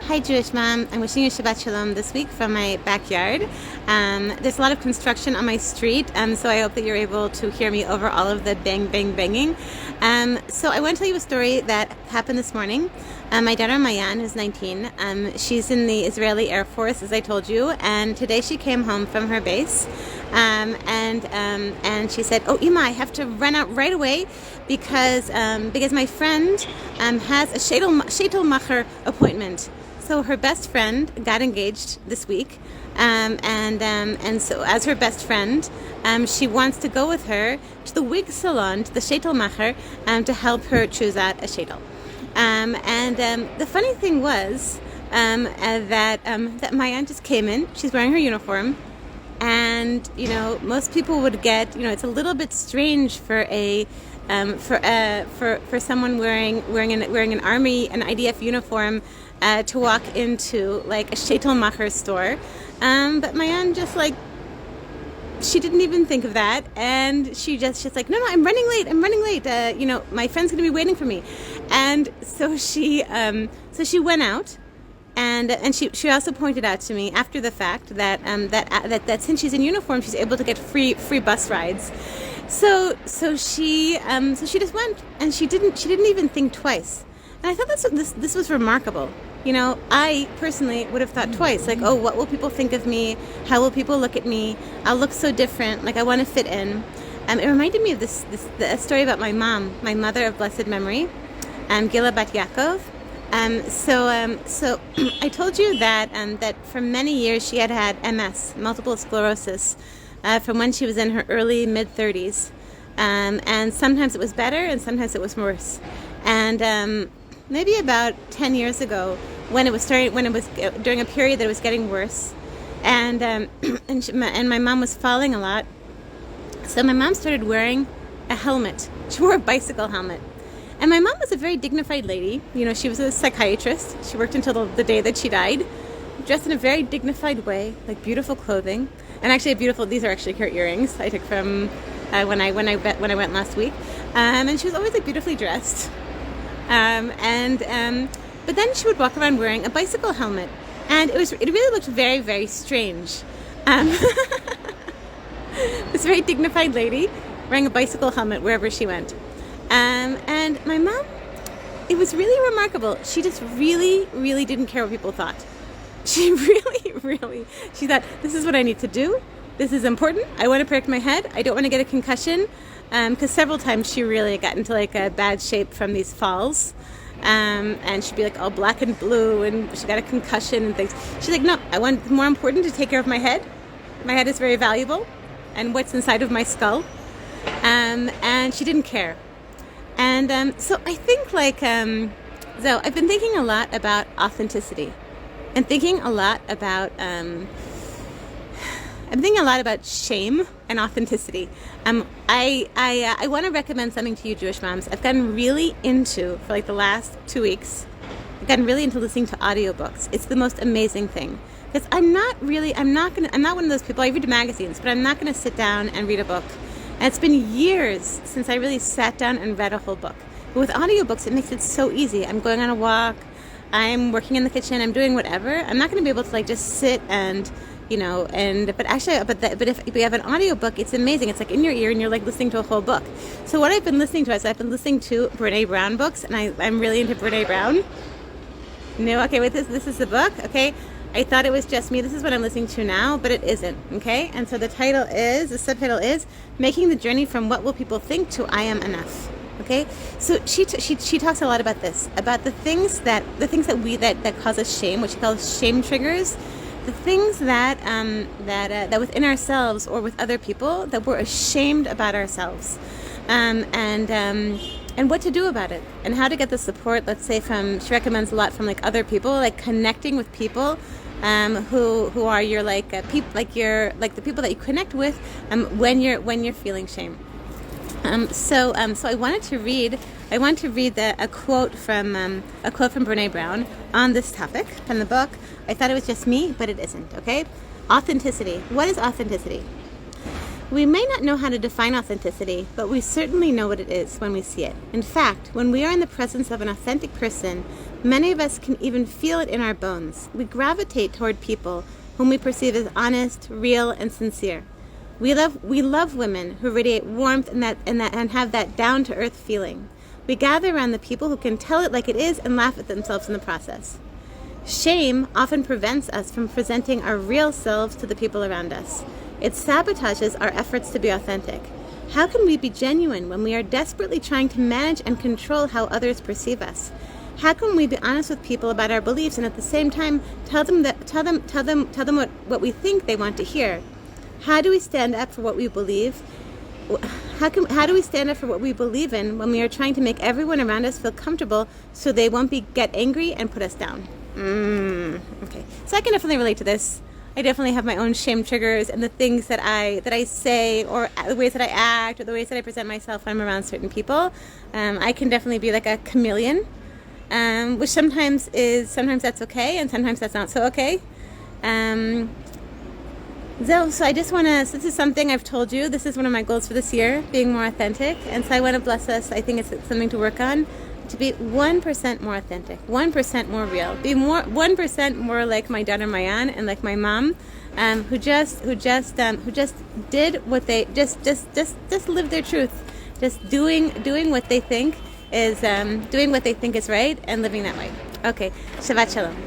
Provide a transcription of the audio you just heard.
Hi, Jewish Mom. I'm wishing you Shabbat Shalom this week from my backyard. There's a lot of construction on my street, so I hope that you're able to hear me over all of the bang, bang, banging. So I want to tell you a story that happened this morning. My daughter Mayan, who's 19, she's in the Israeli Air Force, as I told you, and today she came home from her base, and she said, "Oh, Ima, I have to run out right away because my friend has a Sheitlmacher appointment." So her best friend got engaged this week, and so as her best friend, she wants to go with her to the wig salon, to the Sheitlmacher, to help her choose out a sheitel. The funny thing was that my aunt just came in. She's wearing her uniform, and most people would get it's a little bit strange for for someone wearing an IDF uniform to walk into like a Sheitlmacher store, but my aunt just she didn't even think of that, and she's like, no, I'm running late, my friend's going to be waiting for me. And so she went out, and she also pointed out to me after the fact that since she's in uniform, she's able to get free bus rides. So she just went, and she didn't even think twice. And I thought this was remarkable. I personally would have thought twice, like, oh, what will people think of me? How will people look at me? I'll look so different, like I want to fit in. It reminded me of a story about my mom, my mother of blessed memory, Gila Bat Yaakov. So I told you that for many years she had MS, multiple sclerosis, from when she was in her early mid-30s, and sometimes it was better and sometimes it was worse. And maybe about 10 years ago, when it was during a period that it was getting worse, and my mom was falling a lot, so my mom started wearing a helmet. She wore a bicycle helmet. And my mom was a very dignified lady. She was a psychiatrist. She worked until the day that she died, dressed in a very dignified way, like beautiful clothing, and actually these are actually her earrings I took from when I went last week. And she was always beautifully dressed. But then she would walk around wearing a bicycle helmet, and it really looked very, very strange. This very dignified lady wearing a bicycle helmet wherever she went. And my mom, it was really remarkable. She just really, really didn't care what people thought. She really, she thought, this is what I need to do. This is important. I want to protect my head. I don't want to get a concussion. Because several times she really got into a bad shape from these falls. And she'd be all black and blue, and she got a concussion and things. She's like, no, I want more important to take care of my head. My head is very valuable, and what's inside of my skull. And she didn't care. And so I think so I've been thinking a lot about authenticity, and thinking a lot about I'm thinking a lot about shame and authenticity. I want to recommend something to you, Jewish moms. I've gotten really into, for the last 2 weeks, I've gotten really into listening to audiobooks. It's the most amazing thing. Because I'm not one of those people. I read magazines, but I'm not going to sit down and read a book. And it's been years since I really sat down and read a whole book. But with audiobooks, it makes it so easy. I'm going on a walk, I'm working in the kitchen, I'm doing whatever. I'm not going to be able to just sit and but if you have an audiobook, it's amazing. It's in your ear, and you're listening to a whole book. So what I've been listening to is I've been listening to Brene Brown books, and I'm really into Brene Brown. No, okay, wait, this is the book, okay? I thought it was just me. This is what I'm listening to now, but it isn't, okay? And so the subtitle is Making the Journey from What Will People Think to I Am Enough. Okay, so she talks a lot about this, about the things that cause us shame, which she calls shame triggers. The things that within ourselves or with other people that we're ashamed about ourselves, and what to do about it, and how to get the support. Let's say she recommends a lot from other people, connecting with people who are your the people that you connect with when you're feeling shame. So I wanted to read a quote from Brene Brown on this topic from the book. I thought it was just me, but it isn't. Okay, authenticity. What is authenticity? We may not know how to define authenticity, but we certainly know what it is when we see it. In fact, when we are in the presence of an authentic person, many of us can even feel it in our bones. We gravitate toward people whom we perceive as honest, real, and sincere. We love women who radiate warmth and have that down-to-earth feeling. We gather around the people who can tell it like it is and laugh at themselves in the process. Shame often prevents us from presenting our real selves to the people around us. It sabotages our efforts to be authentic. How can we be genuine when we are desperately trying to manage and control how others perceive us? How can we be honest with people about our beliefs and at the same time tell them what we think they want to hear? How do we stand up for what we believe? How do we stand up for what we believe in when we are trying to make everyone around us feel comfortable so they won't get angry and put us down? Okay, so I can definitely relate to this. I definitely have my own shame triggers and the things that I say, or the ways that I act, or the ways that I present myself when I'm around certain people. I can definitely be like a chameleon, which sometimes that's okay, and sometimes that's not so okay. So I just want to, so this is something I've told you, this is one of my goals for this year, being more authentic. And so I want to bless us, I think it's something to work on, to be 1% more authentic, 1% more real, be 1% more like my daughter Mayan and like my mom, who just did what they, just live their truth, just doing what they think is, doing what they think is right and living that way. Okay, Shabbat Shalom.